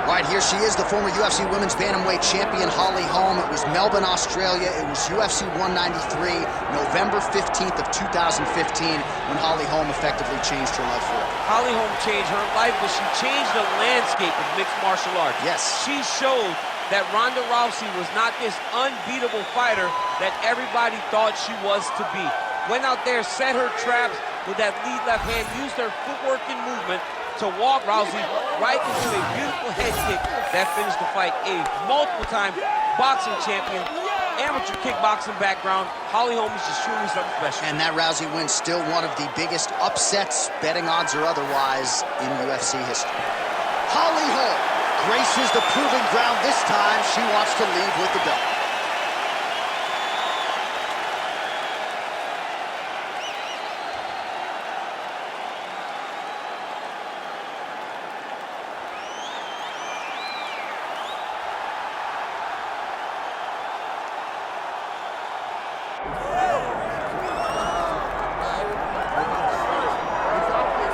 All right, here she is, the former UFC Women's Bantamweight Champion, Holm. It was Melbourne, Australia. It was UFC 193, November 15th of 2015, when Holm effectively changed her life forever. Holm changed her life, but she changed the landscape of mixed martial arts. Yes. She showed that Ronda Rousey was not this unbeatable fighter that everybody thought she was to be. Went out there, set her traps with that lead left hand, used her footwork and movement to walk Rousey right into a beautiful head kick that finished the fight. A multiple-time boxing champion, amateur kickboxing background. Holm is just truly something special. And that Rousey win still one of the biggest upsets, betting odds or otherwise, in UFC history. Holm graces the proving ground this time. She wants to leave with the belt.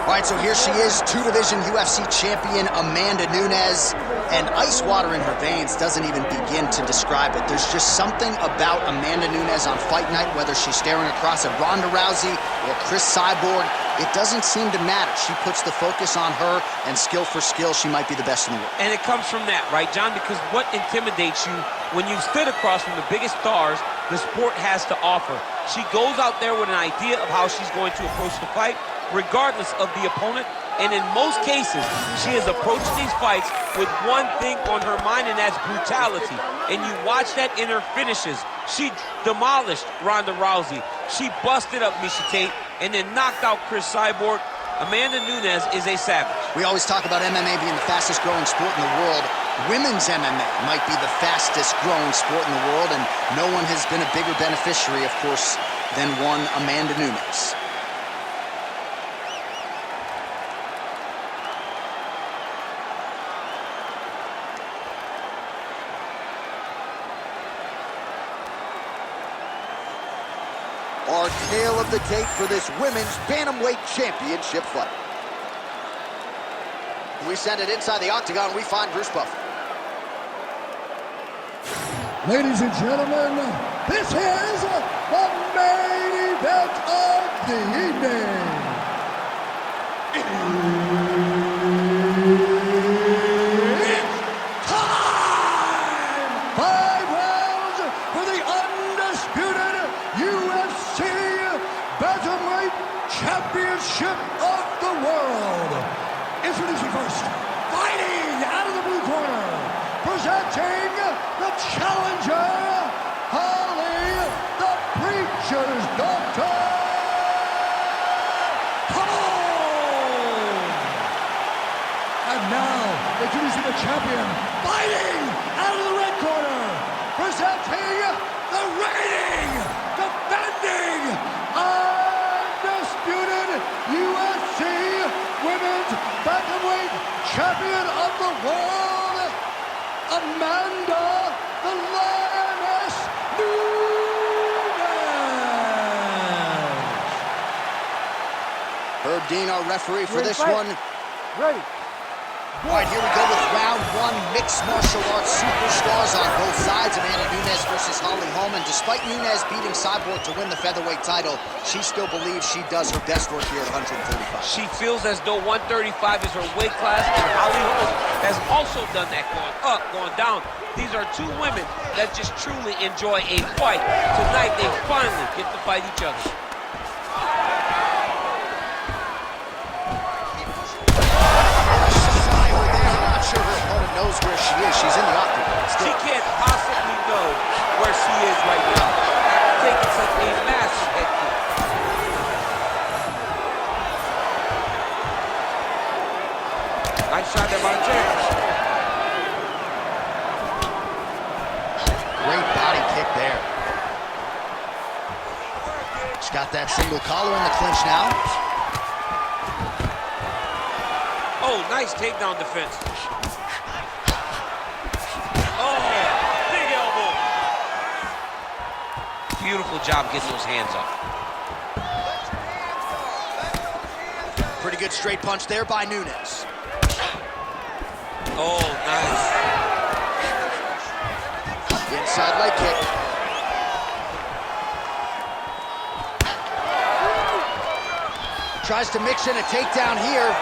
All right, so here she is, two-division UFC champion Amanda Nunes, and ice water in her veins doesn't even begin to describe it. There's just something about Amanda Nunes on fight night, whether she's staring across at Ronda Rousey or Chris Cyborg, it doesn't seem to matter. She puts the focus on her, and skill for skill, she might be the best in the world. And it comes from that, right, John? Because what intimidates you when you stood across from the biggest stars the sport has to offer? She goes out there with an idea of how she's going to approach the fight, regardless of the opponent, and in most cases, she has approached these fights with one thing on her mind, and that's brutality. And you watch that in her finishes. She demolished Ronda Rousey. She busted up Miesha Tate, and then knocked out Chris Cyborg. Amanda Nunes is a savage. We always talk about MMA being the fastest growing sport in the world. Women's MMA might be the fastest growing sport in the world, and no one has been a bigger beneficiary, of course, than one Amanda Nunes. Our tale of the tape for this women's bantamweight championship fight. We send it inside the octagon. We find Bruce Buffer. Ladies and gentlemen, this is the main event of the evening. It's time! 5 rounds for the undisputed UFC Bantamweight Championship of the world. Introducing first, fighting out of the blue corner, presenting the challenger, Holly the Preacher's Daughter, Holm! And now, introducing the champion, fighting out of the red corner, presenting the reigning, defending, undisputed UFC Women's Bantamweight Champion of the World, Amanda the Lioness Nunes. Herb Dean, our referee for this fight? one. Ready. All right, here we go with round one. Mixed martial arts superstars on both sides. Amanda Nunes versus Holm. And despite Nunes beating Cyborg to win the featherweight title, she still believes she does her best work here at 135. She feels as though 135 is her weight class, and Holm has also done that, going up, going down. These are two women that just truly enjoy a fight. Tonight, they finally get to fight each other. Knows where she is. She's in the octagon still. She can't possibly know where she is right now. Taking such a massive head kick. Nice shot there by James. Great body kick there. She's got that single collar in the clinch now. Oh, nice takedown defense. Beautiful job getting those hands up. Pretty good straight punch there by Nunes. Oh, nice. leg kick. Tries to mix in a takedown here.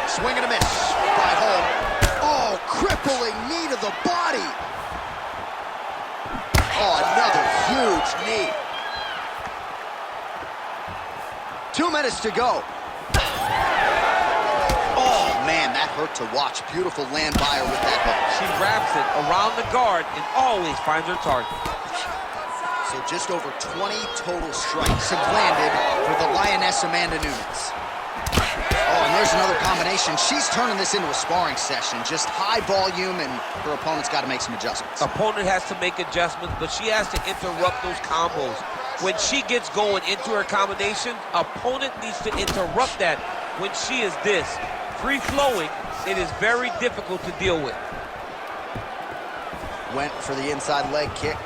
Swing and a miss by Holm. Oh, crippling knee to the body. Oh, another huge knee. 2 minutes to go. Oh, man, that hurt to watch. Beautiful land by her with that hook. She wraps it around the guard and always finds her target. So just over 20 total strikes have landed for the Lioness Amanda Nunes. Oh, and there's another combination. She's turning this into a sparring session. Just high volume, and her opponent's got to make some adjustments. Opponent has to make adjustments, but she has to interrupt those combos. When she gets going into her combination, opponent needs to interrupt that. When she is this free-flowing, it is very difficult to deal with. Went for the inside leg kick.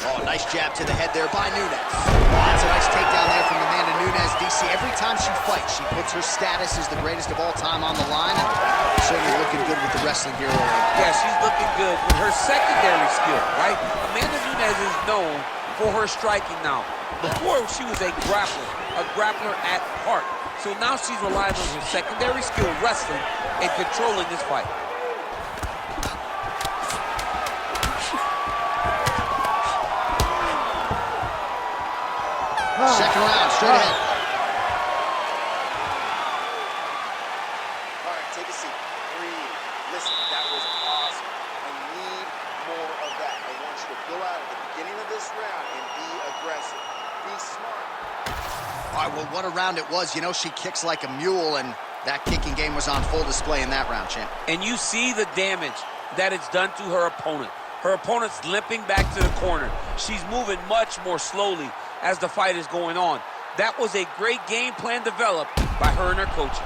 Oh, nice jab to the head there by Nunes. Oh, that's a nice takedown there from Amanda Nunes. DC, every time she fights, she puts her status as the greatest of all time on the line. And certainly looking good with the wrestling here. Yeah, she's looking good with her secondary skill, right? Amanda Nunes is known for her striking now. Before, she was a grappler at heart. So now she's relying on her secondary skill, wrestling, and controlling this fight. Second round, straight ahead. All right, take a seat. Breathe. Listen, that was awesome. I need more of that. I want you to go out at the beginning of this round and be aggressive. Be smart. All right, well, what a round it was. You know, she kicks like a mule, and that kicking game was on full display in that round, champ. And you see the damage that it's done to her opponent. Her opponent's limping back to the corner. She's moving much more slowly as the fight is going on. That was a great game plan developed by her and her coaches.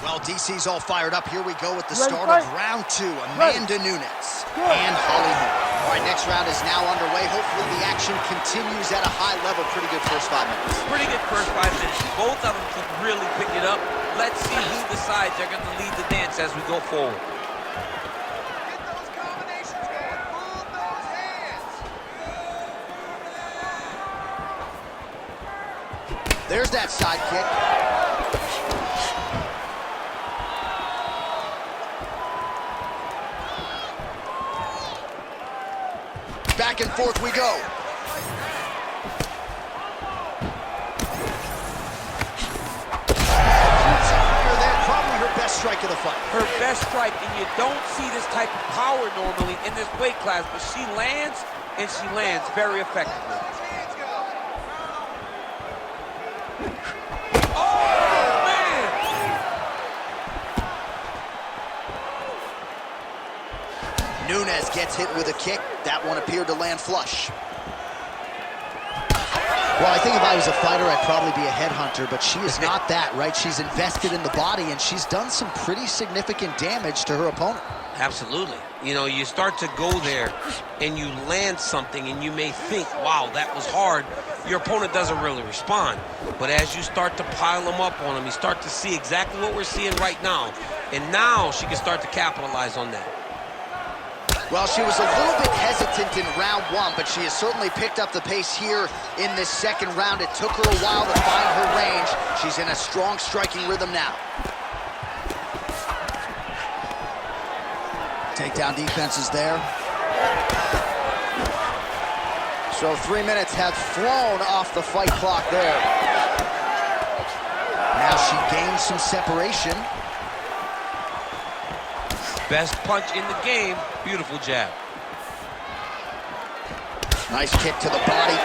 Well, DC's all fired up. Here we go with the start of round 2. Amanda Nunes and Holm. All right, next round is now underway. Hopefully the action continues at a high level. Pretty good first 5 minutes. Pretty good first 5 minutes. Both of them can really pick it up. Let's see who decides they're going to lead the dance as we go forward. There's that side kick. Back and forth we go. Probably her best strike of the fight. Her best strike, and you don't see this type of power normally in this weight class, but she lands, and she lands very effectively. Nunes gets hit with a kick. That one appeared to land flush. Well, I think if I was a fighter, I'd probably be a headhunter, but she is not that, right? She's invested in the body, and she's done some pretty significant damage to her opponent. Absolutely. You know, you start to go there, and you land something, and you may think, wow, that was hard. Your opponent doesn't really respond. But as you start to pile them up on him, you start to see exactly what we're seeing right now. And now she can start to capitalize on that. Well, she was a little bit hesitant in round 1, but she has certainly picked up the pace here in this second round. It took her a while to find her range. She's in a strong striking rhythm now. Takedown defense is there. So 3 minutes have flown off the fight clock there. Now she gains some separation. Best punch in the game. Beautiful jab. Nice kick to the body.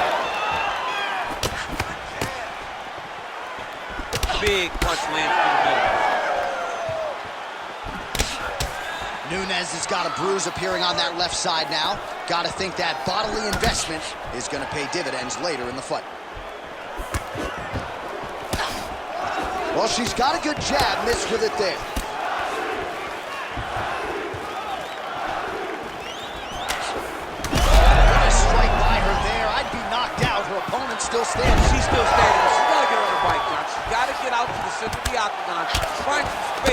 Big punch lands through the middle. Nunes has got a bruise appearing on that left side now. Got to think that bodily investment is going to pay dividends later in the fight. Well, she's got a good jab, missed with it there. What a strike by her there. I'd be knocked out. Her opponent still standing. She's still standing. She's got to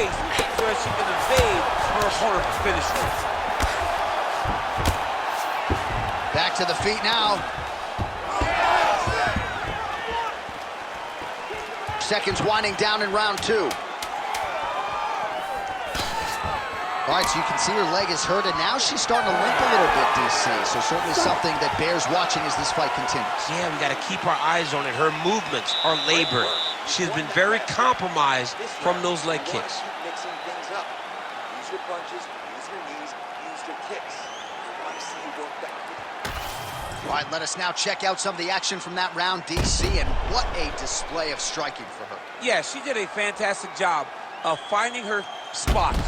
face so that she can evade her opponent's finisher. Back to the feet now. Seconds winding down in round 2. All right, so you can see her leg is hurt, and now she's starting to limp a little bit, DC. So certainly something that bears watching as this fight continues. Yeah, we got to keep our eyes on it. Her movements are labored. She's been very compromised from those leg kicks. Keep mixing things up. Use your punches, use your knees, use your kicks. I want to see you work back. All right, let us now check out some of the action from that round, DC, and what a display of striking for her. Yeah, she did a fantastic job of finding her spots,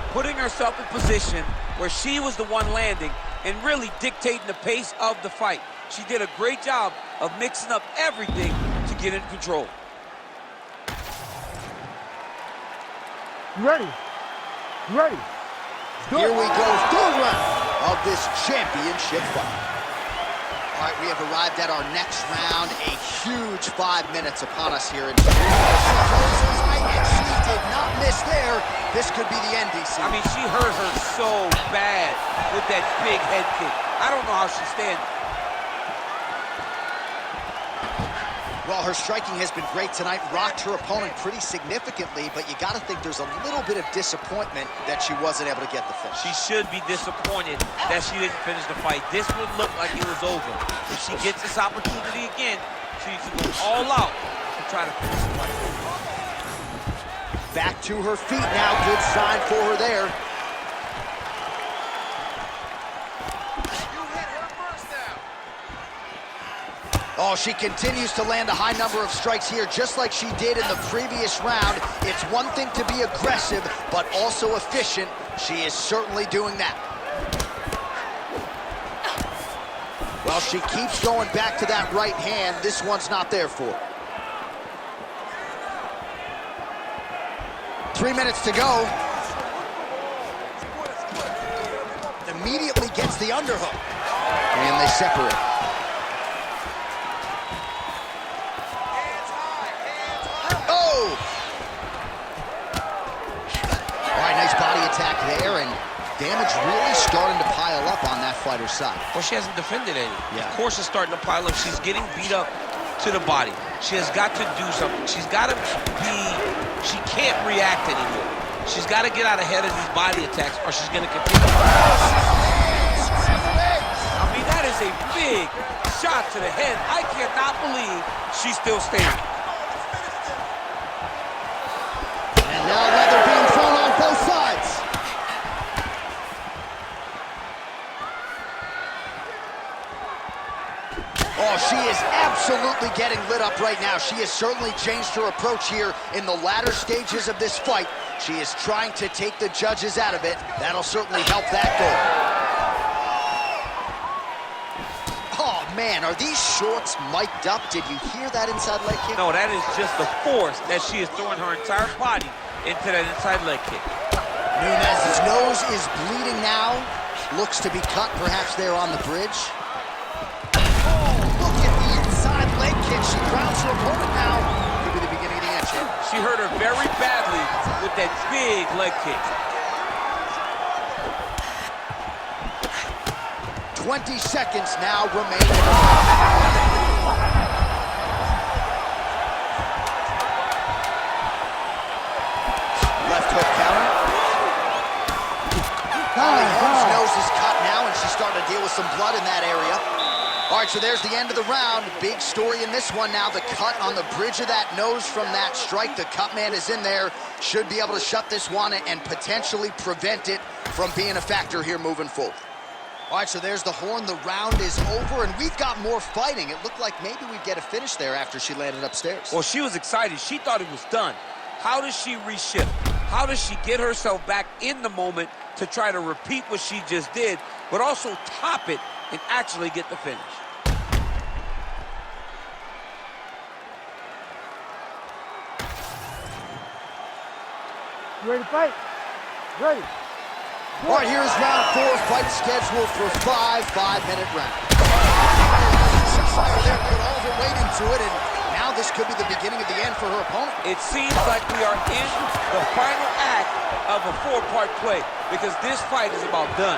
putting herself in position where she was the one landing and really dictating the pace of the fight. She did a great job of mixing up everything to get in control. You ready? You ready? Here we go, third round of this championship fight. All right, we have arrived at our next round. A huge 5 minutes upon us here. And she did not miss there. This could be the end, DC. I mean, she hurt her so bad with that big head kick. I don't know how she stands. Well, her striking has been great tonight, rocked her opponent pretty significantly, but you got to think there's a little bit of disappointment that she wasn't able to get the finish. She should be disappointed that she didn't finish the fight. This would look like it was over. If she gets this opportunity again, she needs to go all out to try to finish the fight. Back to her feet now, good sign for her there. Oh, she continues to land a high number of strikes here, just like she did in the previous round. It's one thing to be aggressive, but also efficient. She is certainly doing that. Well, she keeps going back to that right hand. This one's not there for her. 3 minutes to go. Immediately gets the underhook. And they separate. Attack there, and damage really starting to pile up on that fighter's side. Well, she hasn't defended any. Yeah. Of course it's starting to pile up. She's getting beat up to the body. She has got to do something. She can't react anymore. She's got to get out ahead of these body attacks or she's going to continue. I mean, that is a big shot to the head. I cannot believe she's still standing. And now leather being thrown on both sides. Oh, she is absolutely getting lit up right now. She has certainly changed her approach here in the latter stages of this fight. She is trying to take the judges out of it. That'll certainly help that goal. Oh, man, are these shorts mic'd up? Did you hear that inside leg kick? No, that is just the force that she is throwing her entire body into that inside leg kick. Nunes' nose is bleeding now. Looks to be cut, perhaps there on the bridge. Look at the inside leg kick. She grounds her opponent now. Could be the beginning of the end, champ. She hurt her very badly with that big leg kick. 20 seconds now remain. Left hook counter. Holm's nose is cut now, and she's starting to deal with some blood in that area. All right, so there's the end of the round. Big story in this one now. The cut on the bridge of that nose from that strike. The cut man is in there. Should be able to shut this one and potentially prevent it from being a factor here moving forward. All right, so there's the horn. The round is over, and we've got more fighting. It looked like maybe we'd get a finish there after she landed upstairs. Well, she was excited. She thought it was done. How does she reshift? How does she get herself back in the moment to try to repeat what she just did, but also top it and actually get the finish? You ready to fight? Ready. All right, here's round 4, fight scheduled for 5 5-minute rounds. There put all of her weight into it, and now this could be the beginning of the end for her opponent. It seems like we are in the final act of a four-part play because this fight is about done.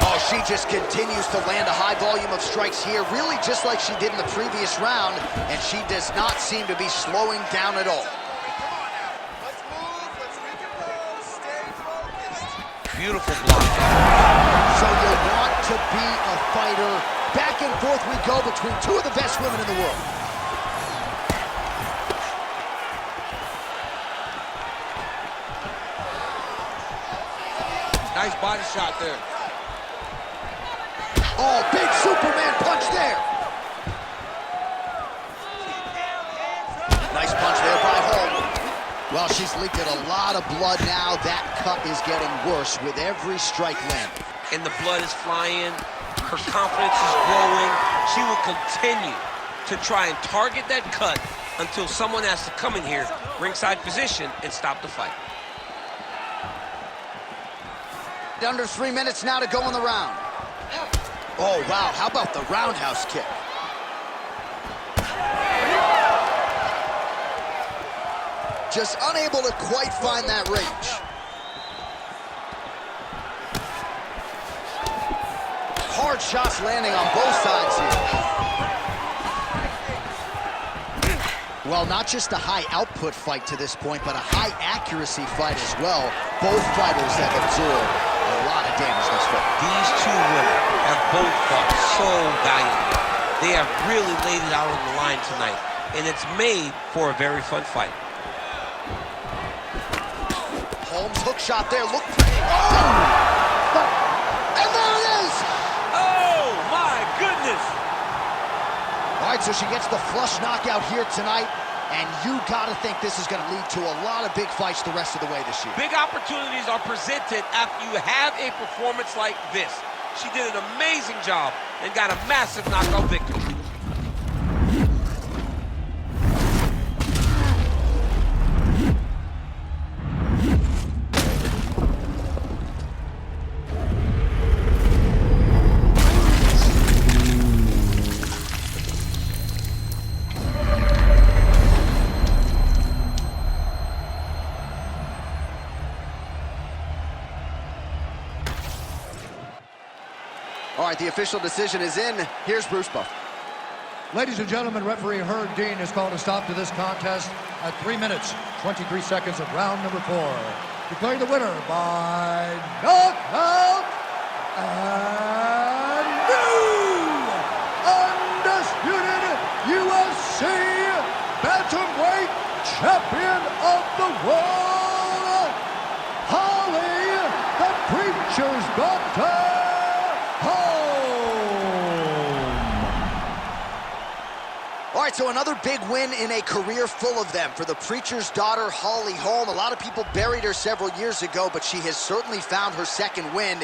Oh, she just continues to land a high volume of strikes here, really just like she did in the previous round, and she does not seem to be slowing down at all. Let's move, let's recompose, stay focused. Beautiful block. So you want to be a fighter. Back and forth we go between two of the best women in the world. Nice body shot there. Oh, big Superman punch there. Nice punch there by Holm. Well, she's leaked a lot of blood now. That cut is getting worse with every strike landed. And the blood is flying. Her confidence is growing. She will continue to try and target that cut until someone has to come in here, ringside position, and stop the fight. Under 3 minutes now to go in the round. Oh, wow, how about the roundhouse kick? Just unable to quite find that range. Hard shots landing on both sides here. Well, not just a high output fight to this point, but a high accuracy fight as well. Both fighters have absorbed a lot of damage this fight. These two women have both fought so valiantly. They have really laid it out on the line tonight, and it's made for a very fun fight. Holmes' hook shot there, look pretty. Oh! And there it is! Oh, my goodness! All right, so she gets the flush knockout here tonight, and you gotta think this is gonna lead to a lot of big fights the rest of the way this year. Big opportunities are presented after you have a performance like this. She did an amazing job and got a massive knockout victory. All right, the official decision is in. Here's Bruce Buffer. Ladies and gentlemen, referee Herb Dean has called a stop to this contest at 3 minutes, 23 seconds of round number 4. Declaring the winner by knockout and new undisputed UFC bantamweight champion of the world, Holly the Preacher's Doctor. All right, so another big win in a career full of them for the Preacher's daughter, Holly Holm. A lot of people buried her several years ago, but she has certainly found her second win.